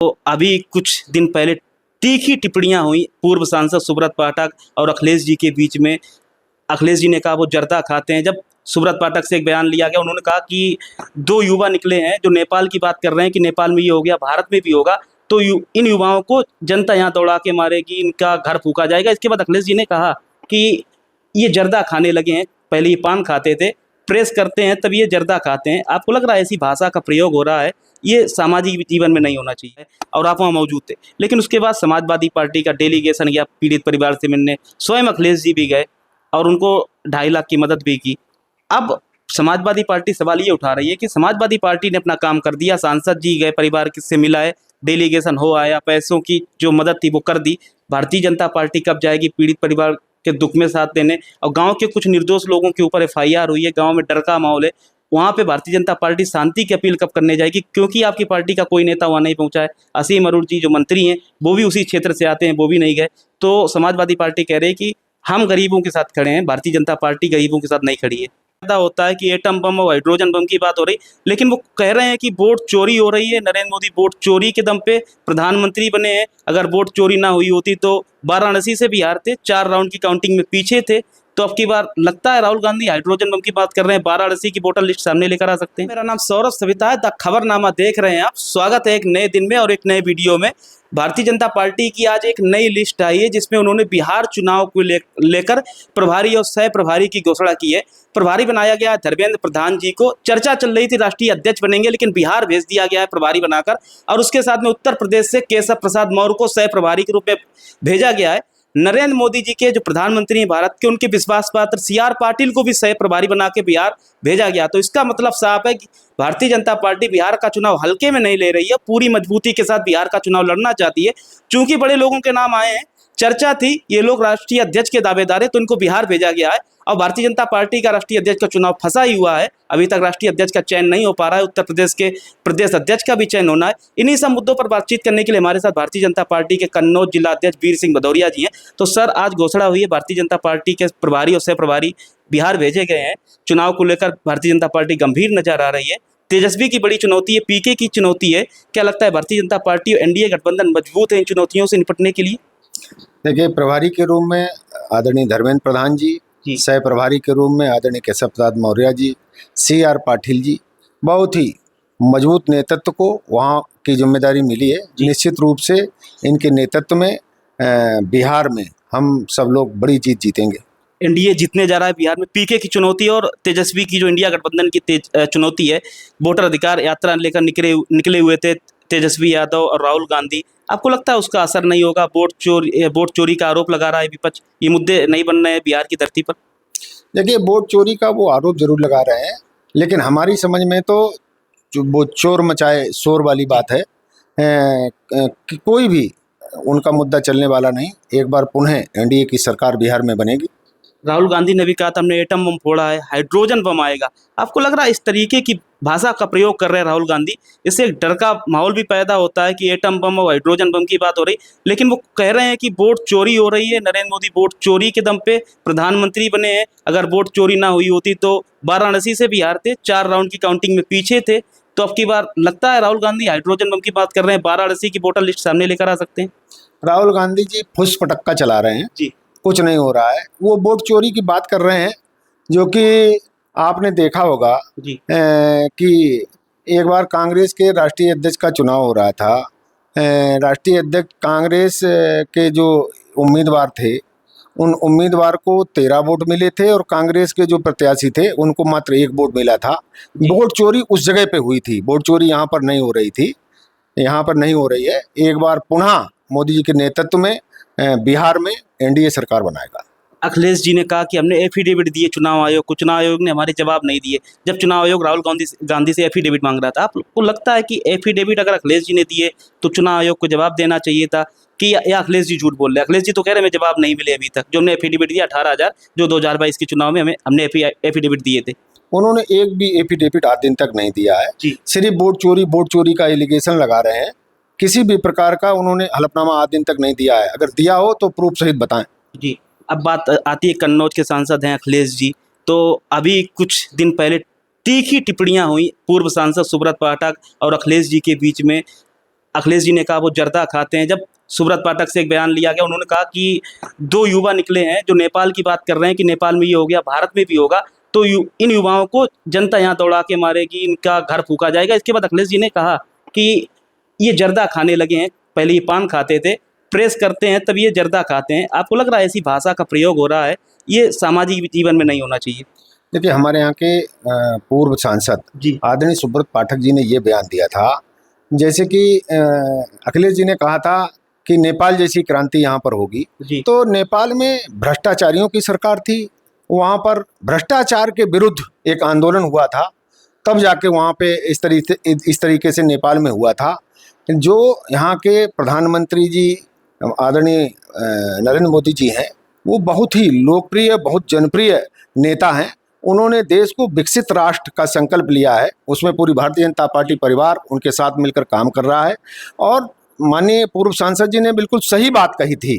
तो अभी कुछ दिन पहले तीखी टिप्पणियां हुई पूर्व सांसद सुब्रत पाठक और अखिलेश जी के बीच में। अखिलेश जी ने कहा वो जर्दा खाते हैं। जब सुब्रत पाठक से एक बयान लिया गया, उन्होंने कहा कि दो युवा निकले हैं जो नेपाल की बात कर रहे हैं कि नेपाल में ये हो गया, भारत में भी होगा, तो इन युवाओं को जनता यहाँ दौड़ा के मारेगी, इनका घर फूका जाएगा। इसके बाद अखिलेश जी ने कहा कि ये जर्दा खाने लगे हैं, पहले ये पान खाते थे, प्रेस करते हैं तब ये जर्दा खाते हैं। आपको लग रहा है ऐसी भाषा का प्रयोग हो रहा है? ये सामाजिक जीवन में नहीं होना चाहिए। और आप वहाँ मौजूद थे, लेकिन उसके बाद समाजवादी पार्टी का डेलीगेशन गया पीड़ित परिवार से मिलने, स्वयं अखिलेश जी भी गए और उनको 2.5 लाख की मदद भी की। अब समाजवादी पार्टी सवाल ये उठा रही है कि समाजवादी पार्टी ने अपना काम कर दिया, सांसद जी गए, परिवार से मिलाए, डेलीगेशन हो आया, पैसों की जो मदद थी वो कर दी। भारतीय जनता पार्टी कब जाएगी पीड़ित परिवार के दुख में साथ देने? और गांव के कुछ निर्दोष लोगों के ऊपर FIR हुई है, गांव में डर का माहौल है, वहाँ पे भारतीय जनता पार्टी शांति की अपील कब करने जाएगी? क्योंकि आपकी पार्टी का कोई नेता वहाँ नहीं पहुँचा है। असीम अरूण जी जो मंत्री हैं वो भी उसी क्षेत्र से आते हैं, वो भी नहीं गए। तो समाजवादी पार्टी कह रही है कि हम गरीबों के साथ खड़े हैं, भारतीय जनता पार्टी गरीबों के साथ नहीं खड़ी है। ऐसा होता है कि एटम बम और हाइड्रोजन बम की बात हो रही, लेकिन वो कह रहे हैं कि वोट चोरी हो रही है। नरेंद्र मोदी वोट चोरी के दम पे प्रधानमंत्री बने हैं। अगर वोट चोरी ना हुई होती तो वाराणसी से भी हारते, 4 राउंड की काउंटिंग में पीछे थे। तो अब की बार लगता है राहुल गांधी हाइड्रोजन बम की बात कर रहे हैं, वाराणसी की वोटर लिस्ट सामने लेकर आ सकते हैं। मेरा नाम सौरभ सविता है, द खबरनामा देख रहे हैं आप। स्वागत है एक नए दिन में और एक नए वीडियो में। भारतीय जनता पार्टी की आज एक नई लिस्ट आई है जिसमें उन्होंने बिहार चुनाव को लेकर प्रभारी और सह प्रभारी की घोषणा की है। प्रभारी बनाया गया है धर्मेंद्र प्रधान जी को। चर्चा चल रही थी राष्ट्रीय अध्यक्ष बनेंगे, लेकिन बिहार भेज दिया गया है प्रभारी बनाकर, और उसके साथ में उत्तर प्रदेश से केशव प्रसाद मौर्य को सह प्रभारी के रूप में भेजा गया है। नरेंद्र मोदी जी के जो प्रधानमंत्री हैं भारत के, उनके विश्वास पात्र CR पाटिल को भी सह प्रभारी बना के बिहार भेजा गया। तो इसका मतलब साफ है कि भारतीय जनता पार्टी बिहार का चुनाव हल्के में नहीं ले रही है, पूरी मजबूती के साथ बिहार का चुनाव लड़ना चाहती है। चूंकि बड़े लोगों के नाम आए हैं, चर्चा थी ये लोग राष्ट्रीय अध्यक्ष के दावेदार है, तो इनको बिहार भेजा गया है। और भारतीय जनता पार्टी का राष्ट्रीय अध्यक्ष का चुनाव फंसा ही हुआ है, अभी तक राष्ट्रीय अध्यक्ष का चयन नहीं हो पा रहा है। उत्तर प्रदेश के प्रदेश अध्यक्ष का भी चयन होना है। इन्हीं सब मुद्दों पर बातचीत करने के लिए हमारे साथ भारतीय जनता पार्टी के कन्नौज जिला अध्यक्ष वीर सिंह भदौरिया जी हैं। तो सर, आज घोषणा हुई है भारतीय जनता पार्टी के प्रभारी और सह प्रभारी बिहार भेजे गए हैं। चुनाव को लेकर भारतीय जनता पार्टी गंभीर नजर आ रही है। तेजस्वी की बड़ी चुनौती है, PK की चुनौती है। क्या लगता है भारतीय जनता पार्टी और NDA गठबंधन मजबूत है इन चुनौतियों से निपटने के लिए? देखिए, प्रभारी के रूप में आदरणीय धर्मेंद्र प्रधान जी, सह प्रभारी के रूप में आदरणीय केशव प्रसाद मौर्य जी, CR पाटिल जी, बहुत ही मजबूत नेतृत्व को वहाँ की जिम्मेदारी मिली है। निश्चित रूप से इनके नेतृत्व में बिहार में हम सब लोग बड़ी जीत जीतेंगे। NDA जीतने जा रहा है बिहार में। PK की चुनौती और तेजस्वी की जो इंडिया गठबंधन की चुनौती है, वोटर अधिकार यात्रा लेकर निकले हुए थे तेजस्वी यादव और राहुल गांधी। आपको लगता है उसका असर नहीं होगा? वोट चोरी का आरोप लगा रहा है विपक्ष, ये मुद्दे नहीं बन रहे हैं बिहार की धरती पर? देखिए, वोट चोरी का वो आरोप जरूर लगा रहे हैं, लेकिन हमारी समझ में तो वो चोर मचाए शोर वाली बात है कि कोई भी उनका मुद्दा चलने वाला नहीं। एक बार पुनः NDA की सरकार बिहार में बनेगी। राहुल गांधी ने भी कहा था हमने एटम बम फोड़ा है, हाइड्रोजन बम आएगा। आपको लग रहा है इस तरीके की भाषा का प्रयोग कर रहे हैं राहुल गांधी, इससे एक डर का माहौल भी पैदा होता है कि एटम बम और हाइड्रोजन बम की बात हो रही, लेकिन वो कह रहे हैं कि वोट चोरी हो रही है। नरेंद्र मोदी वोट चोरी के दम पे प्रधानमंत्री बने हैं। अगर वोट चोरी ना हुई होती तो वाराणसी से भी हारते, 4 राउंड की काउंटिंग में पीछे थे। तो अब की बार लगता है राहुल गांधी हाइड्रोजन बम की बात कर रहे हैं, वाराणसी की वोटर लिस्ट सामने लेकर आ सकते हैं। राहुल गांधी जी फुस पटक्का चला रहे हैं जी, कुछ नहीं हो रहा है। वो वोट चोरी की बात कर रहे हैं, जो कि आपने देखा होगा कि एक बार कांग्रेस के राष्ट्रीय अध्यक्ष का चुनाव हो रहा था। राष्ट्रीय अध्यक्ष कांग्रेस के जो उम्मीदवार थे, उन उम्मीदवार को 13 वोट मिले थे और कांग्रेस के जो प्रत्याशी थे उनको मात्र 1 वोट मिला था। वोट चोरी उस जगह पे हुई थी, वोट चोरी यहाँ पर नहीं हो रही थी, यहाँ पर नहीं हो रही है। एक बार पुनः मोदी जी के नेतृत्व में बिहार में NDA सरकार बनाएगा। अखिलेश जी ने कहा कि हमने एफिडेविट दिए चुनाव आयोग को, चुनाव आयोग ने हमारे जवाब नहीं दिए। जब चुनाव आयोग राहुल गांधी से एफिडेविट मांग रहा था, आपको लगता है कि एफिडेविट अगर अखिलेश जी ने दिए तो चुनाव आयोग को जवाब देना चाहिए था कि या अखिलेश जी झूठ बोल रहे हैं? अखिलेश जी तो कह रहे हैं हमें जवाब नहीं मिले अभी तक। जो हमने एफिडेविट दिया 18,000 जो 2022 के चुनाव में हमने एफिडेविट दिए थे, उन्होंने एक भी एफिडेविट आज दिन तक नहीं दिया है। सिर्फ वोट चोरी का एलिगेशन लगा रहे हैं। किसी भी प्रकार का उन्होंने हलफनामा आज दिन तक नहीं दिया है। अगर दिया हो तो प्रूफ सहित बताएं। जी, अब बात आती है कन्नौज के सांसद हैं अखिलेश जी। तो अभी कुछ दिन पहले तीखी टिप्पणियां हुई पूर्व सांसद सुब्रत पाठक और अखिलेश जी के बीच में। अखिलेश जी ने कहा वो जर्दा खाते हैं। जब सुब्रत पाठक से एक बयान लिया गया, उन्होंने कहा कि 2 युवा निकले हैं जो नेपाल की बात कर रहे हैं कि नेपाल में ये हो गया, भारत में भी होगा, तो इन युवाओं को जनता यहाँ दौड़ा के मारेगी, इनका घर फूका जाएगा। इसके बाद अखिलेश जी ने कहा कि ये जर्दा खाने लगे हैं, पहले ये पान खाते थे, प्रेस करते हैं तब ये जर्दा खाते हैं। आपको लग रहा है ऐसी भाषा का प्रयोग हो रहा है, ये सामाजिक जीवन में नहीं होना चाहिए? देखिए, हमारे यहाँ के पूर्व सांसद जी आदरणीय सुब्रत पाठक जी ने ये बयान दिया था, जैसे कि अखिलेश जी ने कहा था कि नेपाल जैसी क्रांति यहाँ पर होगी। जी तो नेपाल में भ्रष्टाचारियों की सरकार थी, वहाँ पर भ्रष्टाचार के विरुद्ध एक आंदोलन हुआ था, तब जाके वहाँ पे इस तरीके से नेपाल में हुआ था। जो यहाँ के प्रधानमंत्री जी आदरणीय नरेंद्र मोदी जी हैं, वो बहुत ही लोकप्रिय, बहुत जनप्रिय नेता हैं। उन्होंने देश को विकसित राष्ट्र का संकल्प लिया है, उसमें पूरी भारतीय जनता पार्टी परिवार उनके साथ मिलकर काम कर रहा है। और माननीय पूर्व सांसद जी ने बिल्कुल सही बात कही थी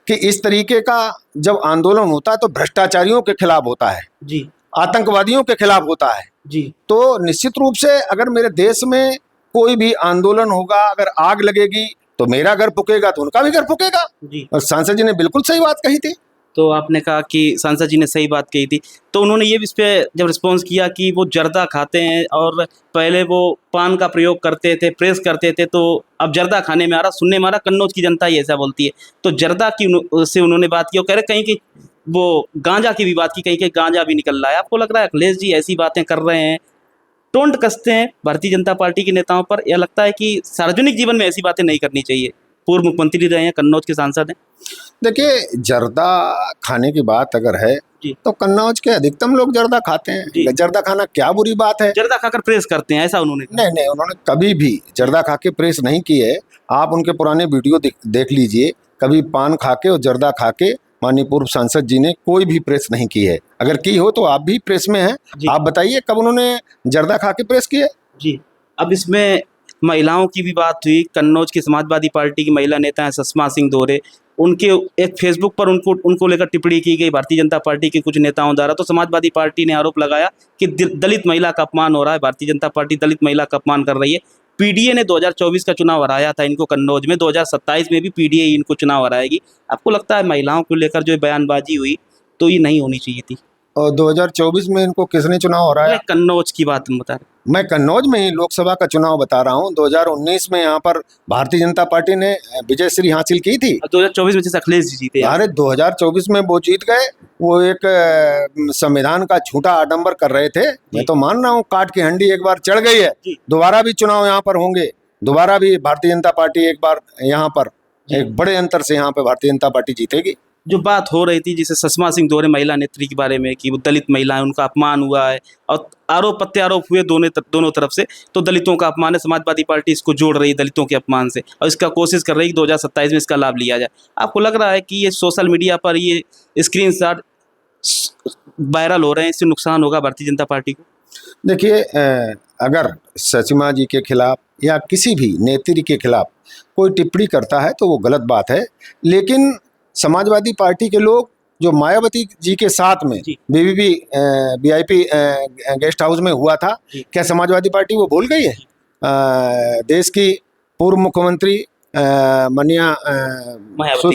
कि इस तरीके का जब आंदोलन होता है तो भ्रष्टाचारियों के खिलाफ होता है, जी आतंकवादियों के खिलाफ होता है। जी तो निश्चित रूप से अगर मेरे देश में कोई भी आंदोलन होगा, अगर आग लगेगी तो मेरा घर फूकेगा तो उनका भी घर फूकेगा। जी। और सांसद जी ने बिल्कुल सही बात कही थी। तो आपने कहा कि सांसद जी ने सही बात कही थी, तो उन्होंने ये भी इस पे जब रिस्पॉन्स किया कि वो जर्दा खाते हैं और पहले वो पान का प्रयोग करते थे, प्रेस करते थे, तो अब जर्दा खाने में आ रहा, सुनने में आ रहा कन्नौज की जनता ही ऐसा बोलती है। तो जर्दा की से उन्होंने बात की और कह रहे कहीं कि वो गांजा की भी बात की, कहीं कहीं गांजा भी निकल रहा है। आपको लग रहा है अखिलेश जी ऐसी बातें कर रहे हैं, टोंट कसते हैं भारतीय जनता पार्टी के नेताओं पर? यह लगता है कि सार्वजनिक जीवन में ऐसी बातें नहीं करनी चाहिए? पूर्व मुख्यमंत्री रहे हैं, कन्नौज के सांसद हैं। देखिए, जर्दा खाने की बात अगर है जी। तो कन्नौज के अधिकतम लोग जर्दा खाते जी। हैं। जर्दा खाना क्या बुरी बात है? जर्दा खाकर प्रेस करते हैं, ऐसा उन्होंने कहा। नहीं, उन्होंने कभी भी जर्दा खा के प्रेस नहीं की है। आप उनके पुराने वीडियो देख लीजिए, कभी पान खा के और जर्दा खा के माननीय पूर्व सांसद जी ने कोई भी प्रेस नहीं की है। अगर की हो तो आप भी प्रेस में हैं, आप बताइए कब उन्होंने जर्दा खा के प्रेस की है? जी। अब इसमें महिलाओं की भी बात हुई। कन्नौज की समाजवादी पार्टी की महिला नेता हैं सुषमा सिंह दोरे, उनके एक फेसबुक पर उनको लेकर टिप्पणी की गई भारतीय जनता पार्टी के कुछ नेताओं द्वारा। तो समाजवादी पार्टी ने आरोप लगाया कि दलित महिला का अपमान हो रहा है, भारतीय जनता पार्टी दलित महिला का अपमान कर रही है। पीडीए ने 2024 का चुनाव हराया था इनको कन्नौज में, 2027 में भी पीडीए ही इनको चुनाव हराएगी। आपको लगता है महिलाओं को लेकर जो बयानबाजी हुई तो ये नहीं होनी चाहिए थी? और 2024 में इनको किसने चुनाव हराया? कन्नौज की बात हम बता रहे। मैं कन्नौज में ही लोकसभा का चुनाव बता रहा हूँ। 2019 में यहाँ पर भारतीय जनता पार्टी ने विजयश्री हासिल की थी। 2024 में जैसे अखिलेश जी जीते। अरे 2024 में वो जीत गए। वो एक संविधान का झूठा आडंबर कर रहे थे। मैं तो मान रहा हूँ काट की हंडी एक बार चढ़ गई है, दोबारा भी चुनाव यहाँ पर होंगे, दोबारा भी भारतीय जनता पार्टी एक बार यहाँ पर एक बड़े अंतर से यहाँ पे भारतीय जनता पार्टी जीतेगी। जो बात हो रही थी जिसे सुषमा सिंह दोरे महिला नेत्री के बारे में कि वो दलित महिला है, उनका अपमान हुआ है और आरोप प्रत्यारोप हुए दोनों तरफ से, तो दलितों का अपमान है। समाजवादी पार्टी इसको जोड़ रही है दलितों के अपमान से और इसका कोशिश कर रही है कि 2027 में इसका लाभ लिया जाए। आपको लग रहा है कि ये सोशल मीडिया पर ये स्क्रीनशॉट वायरल हो रहे हैं, इससे नुकसान होगा भारतीय जनता पार्टी को? देखिए, अगर सुषमा जी के खिलाफ या किसी भी नेत्री के खिलाफ कोई टिप्पणी करता है तो वो गलत बात है, लेकिन समाजवादी पार्टी के लोग जो मायावती जी के साथ में VIP गेस्ट हाउस में हुआ था, क्या समाजवादी पार्टी वो भूल गई है? देश की पूर्व मुख्यमंत्री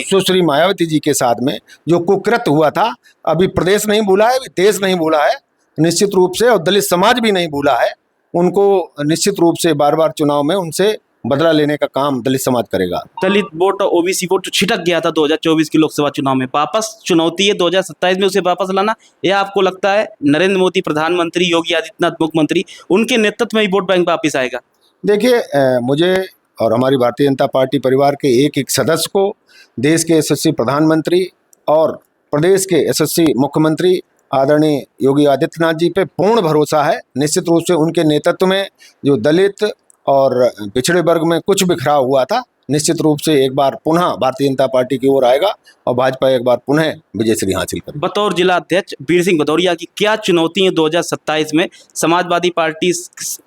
सुश्री मायावती जी के साथ में जो कुकृत्य हुआ था, अभी प्रदेश नहीं भूला है, अभी देश नहीं भूला है निश्चित रूप से, और दलित समाज भी नहीं भूला है। उनको निश्चित रूप से बार बार चुनाव में उनसे बदला लेने का काम दलित समाज करेगा। दलित वोट और ओबीसी वोट जो छिटक गया था 2024 के लोकसभा चुनाव में, वापस चुनौती है 2027 में उसे वापस लाना, या आपको लगता है नरेंद्र मोदी प्रधानमंत्री, योगी आदित्यनाथ मुख्यमंत्री, उनके नेतृत्व में ही वोट बैंक वापस आएगा? देखिए, मुझे और हमारी भारतीय जनता पार्टी परिवार के एक एक सदस्य को देश के यशस्वी प्रधानमंत्री और प्रदेश के यशस्वी मुख्यमंत्री आदरणीय योगी आदित्यनाथ जी पे पूर्ण भरोसा है। निश्चित रूप से उनके नेतृत्व में जो दलित और पिछड़े वर्ग में कुछ बिखराव हुआ था, निश्चित रूप से एक बार पुनः भारतीय जनता पार्टी की ओर आएगा और भाजपा एक बार पुनः विजयश्री हासिल करेगी। बतौर जिला अध्यक्ष वीर सिंह भदौरिया की क्या चुनौती है 2027 में? समाजवादी पार्टी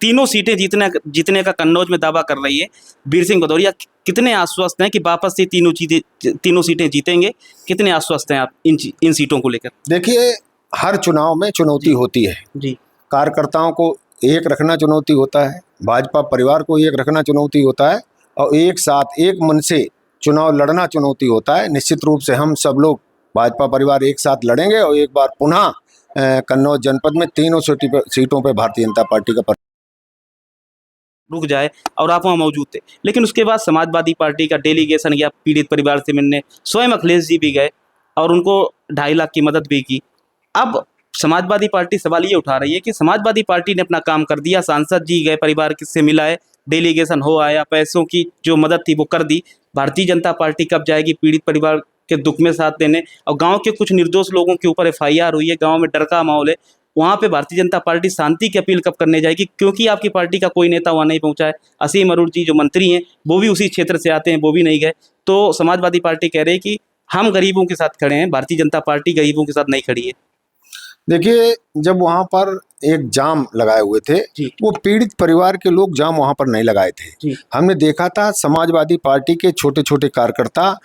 तीनों सीटें जीतने का कन्नौज में दावा कर रही है। वीर सिंह भदौरिया कितने आश्वस्त हैं कि वापस से तीनों सीटें जीतेंगे? कितने आश्वस्त हैं आप इन सीटों को लेकर? देखिए, हर चुनाव में चुनौती होती है जी। कार्यकर्ताओं को एक रखना चुनौती होता है, भाजपा परिवार को एक रखना चुनौती होता है, और एक साथ एक मन से चुनाव लड़ना चुनौती होता है। निश्चित रूप से हम सब लोग भाजपा परिवार एक साथ लड़ेंगे और एक बार पुनः कन्नौज जनपद में तीनों सीटों पे भारतीय जनता पार्टी का रुक जाए, और आप वहाँ मौजूद थे। लेकिन उसके बाद समाजवादी पार्टी का डेलीगेशन गया पीड़ित परिवार से मिलने, स्वयं अखिलेश जी भी गए और उनको 2.5 लाख की मदद भी की। अब समाजवादी पार्टी सवाल ये उठा रही है कि समाजवादी पार्टी ने अपना काम कर दिया, सांसद जी गए, परिवार से मिलाए, डेलीगेशन हो आया, पैसों की जो मदद थी वो कर दी। भारतीय जनता पार्टी कब जाएगी पीड़ित परिवार के दुख में साथ देने? और गांव के कुछ निर्दोष लोगों के ऊपर FIR हुई है, गांव में डर का माहौल है, वहाँ पे भारतीय जनता पार्टी शांति की अपील कब करने जाएगी? क्योंकि आपकी पार्टी का कोई नेता वहाँ नहीं पहुँचा है। असीम अरूण जी जो मंत्री हैं वो भी उसी क्षेत्र से आते हैं, वो भी नहीं गए। तो समाजवादी पार्टी कह रही है कि हम गरीबों के साथ खड़े हैं, भारतीय जनता पार्टी गरीबों के साथ नहीं खड़ी है। देखिए, जब वहां पर एक जाम लगाए हुए थे, वो पीड़ित परिवार के लोग जाम वहां पर नहीं लगाए थे। हमने देखा था समाजवादी पार्टी के छोटे छोटे कार्यकर्ता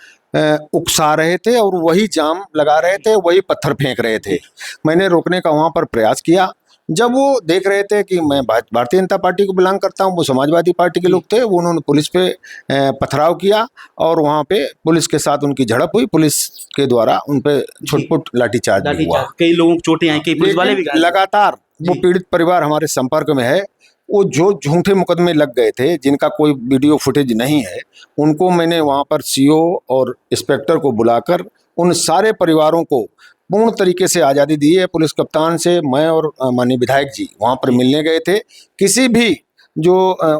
उकसा रहे थे और वही जाम लगा रहे थे, वही पत्थर फेंक रहे थे। मैंने रोकने का वहां पर प्रयास किया। जब वो देख रहे थे कि मैं भारतीय जनता पार्टी को बिलोंग करता हूं, वो समाजवादी पार्टी के लोग थे, वो उन्होंने पुलिस पे पथराव किया और वहां पे पुलिस के साथ उनकी झड़प हुई। पुलिस के द्वारा उन पे छुटपुट लाठीचार्ज भी हुआ। कई लोगों को चोटें आई, कई पुलिस वाले भी लगातार वो पीड़ित परिवार हमारे संपर्क में है। वो जो झूठे मुकदमे लग गए थे, जिनका कोई वीडियो फुटेज नहीं है, उनको मैंने वहां पर CO और इंस्पेक्टर को बुलाकर उन सारे परिवारों को पूर्ण तरीके से आज़ादी दी है। पुलिस कप्तान से मैं और माननीय विधायक जी वहां पर मिलने गए थे। किसी भी जो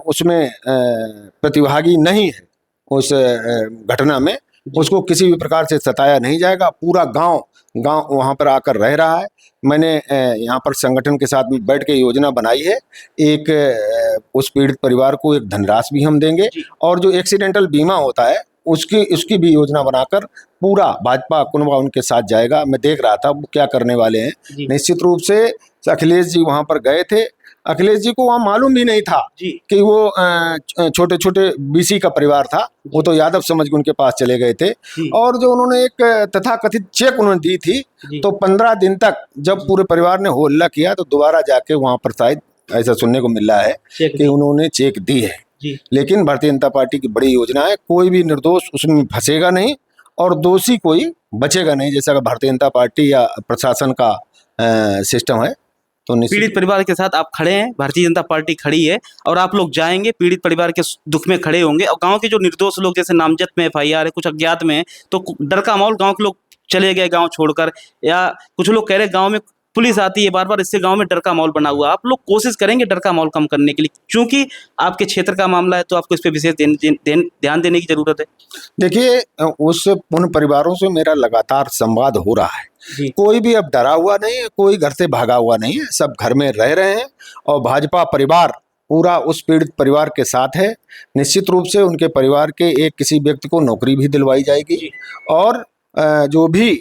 उसमें प्रतिभागी नहीं है उस घटना में, उसको किसी भी प्रकार से सताया नहीं जाएगा। पूरा गांव वहां पर आकर रह रहा है। मैंने यहाँ पर संगठन के साथ भी बैठ के योजना बनाई है। एक उस पीड़ित परिवार को एक धनराशि भी हम देंगे और जो एक्सीडेंटल बीमा होता है उसकी भी योजना बनाकर पूरा भाजपा कुनबा उनके साथ जाएगा। मैं देख रहा था वो क्या करने वाले हैं। निश्चित रूप से अखिलेश जी वहां पर गए थे। अखिलेश जी को वहां मालूम भी नहीं था कि वो छोटे छोटे BC का परिवार था। वो तो यादव समझ के उनके पास चले गए थे और जो उन्होंने एक तथाकथित चेक उन्होंने दी थी, तो 15 दिन तक जब पूरे परिवार ने हो हल्ला किया तो दोबारा जाके वहां पर शायद ऐसा सुनने को मिल रहा है कि उन्होंने चेक दी है। लेकिन भारतीय जनता पार्टी की बड़ी योजना है, कोई भी निर्दोष उसमें फंसेगा नहीं और दोषी कोई बचेगा नहीं, जैसा कि भारतीय जनता पार्टी या प्रशासन का सिस्टम है। तो पीड़ित परिवार के साथ आप खड़े हैं, भारतीय जनता पार्टी खड़ी है और आप लोग जाएंगे, पीड़ित परिवार के दुख में खड़े होंगे। और गांव के जो निर्दोष लोग जैसे नामजद में FIR है, कुछ अज्ञात में है, तो डर का माहौल, गांव के लोग चले गए गांव छोड़कर, या कुछ लोग कह रहे गांव में पुलिस आती है बार बार, इससे गांव में डर का माहौल बना हुआ। आप लोग कोशिश करेंगे डर का माहौल कम करने के लिए, क्योंकि आपके क्षेत्र का मामला है तो आपको इस पर विशेष ध्यान देने की जरूरत है। देखिए, उस उन परिवारों से मेरा लगातार संवाद हो रहा है। कोई भी अब डरा हुआ नहीं है, कोई घर से भागा हुआ नहीं है, सब घर में रह रहे हैं और भाजपा परिवार पूरा उस पीड़ित परिवार के साथ है। निश्चित रूप से उनके परिवार के एक किसी व्यक्ति को नौकरी भी दिलवाई जाएगी और जो भी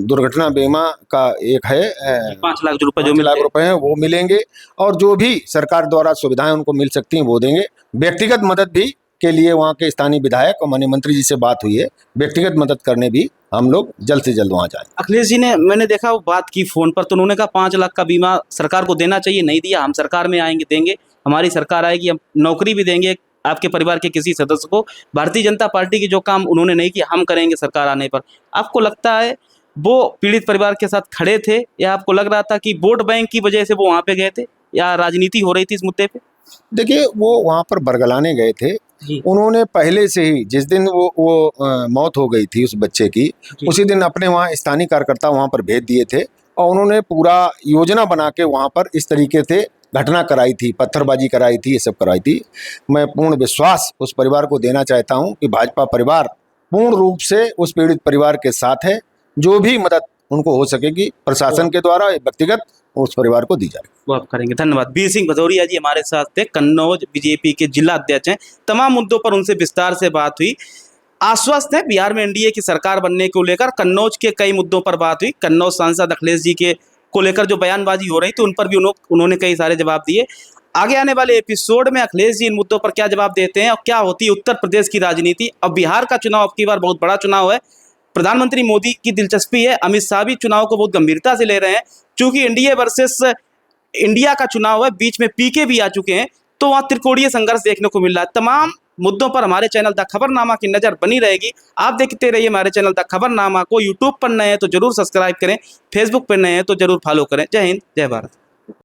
दुर्घटना बीमा का एक है 5 लाख रुपए, जो 5 लाख रुपए हैं वो मिलेंगे और जो भी सरकार द्वारा सुविधाएं उनको मिल सकती हैं वो देंगे। व्यक्तिगत मदद भी के लिए वहाँ के स्थानीय विधायक और माननीय मंत्री जी से बात हुई है, व्यक्तिगत मदद करने भी हम लोग जल्द से जल्द वहाँ जाएं। अखिलेश जी ने, मैंने देखा वो बात की फोन पर, तो उन्होंने कहा 5 लाख का बीमा सरकार को देना चाहिए, नहीं दिया। हम सरकार में आएंगे, देंगे, हमारी सरकार आएगी, हम नौकरी भी देंगे आपके परिवार के किसी सदस्य को। भारतीय जनता पार्टी की जो काम उन्होंने नहीं किया, हम करेंगे सरकार आने पर। आपको लगता है वो पीड़ित परिवार के साथ खड़े थे, या आपको लग रहा था कि वोट बैंक की वजह से वो वहां पे गए थे, या राजनीति हो रही थी इस मुद्दे पे? देखिए, वो वहां पर बरगलाने गए थे। उन्होंने पहले से ही, जिस दिन वो मौत हो गई थी उस बच्चे की, उसी दिन अपने वहाँ स्थानीय कार्यकर्ता वहां पर भेज दिए थे और उन्होंने पूरा योजना बना के वहां पर इस तरीके से घटना कराई थी, पत्थरबाजी कराई थी, ये सब कराई थी। मैं पूर्ण विश्वास उस परिवार को देना चाहता हूं कि भाजपा परिवार पूर्ण रूप से उस पीड़ित परिवार के साथ है। जो भी मदद उनको हो सकेगी प्रशासन के द्वारा व्यक्तिगत उस परिवार को दी जाएगी, वो आप करेंगे। धन्यवाद। वीर सिंह भदौरिया जी हमारे साथ थे, कन्नौज बीजेपी के जिला अध्यक्ष हैं। तमाम मुद्दों पर उनसे विस्तार से बात हुई। आश्वस्त है बिहार में एनडीए की सरकार बनने को लेकर। कन्नौज के कई मुद्दों पर बात हुई। कन्नौज सांसद अखिलेश जी के को लेकर जो बयानबाजी हो रही थी उन पर भी उन्होंने कई सारे जवाब दिए। आगे आने वाले एपिसोड में अखिलेश जी इन मुद्दों पर क्या जवाब देते हैं और क्या होती है उत्तर प्रदेश की राजनीति। अब बिहार का चुनाव अब की बार बहुत बड़ा चुनाव है। प्रधानमंत्री मोदी की दिलचस्पी है, अमित शाह भी चुनाव को बहुत गंभीरता से ले रहे हैं। चूंकि एनडीए वर्सेस इंडिया का चुनाव है, बीच में पीके भी आ चुके हैं, तो वहाँ त्रिकोणीय संघर्ष देखने को मिल रहा है। तमाम मुद्दों पर हमारे चैनल द खबरनामा की नज़र बनी रहेगी। आप देखते रहिए हमारे चैनल द खबरनामा को। यूट्यूब पर नए हैं तो जरूर सब्सक्राइब करें, फेसबुक पर नए हैं तो जरूर फॉलो करें। जय हिंद, जय भारत।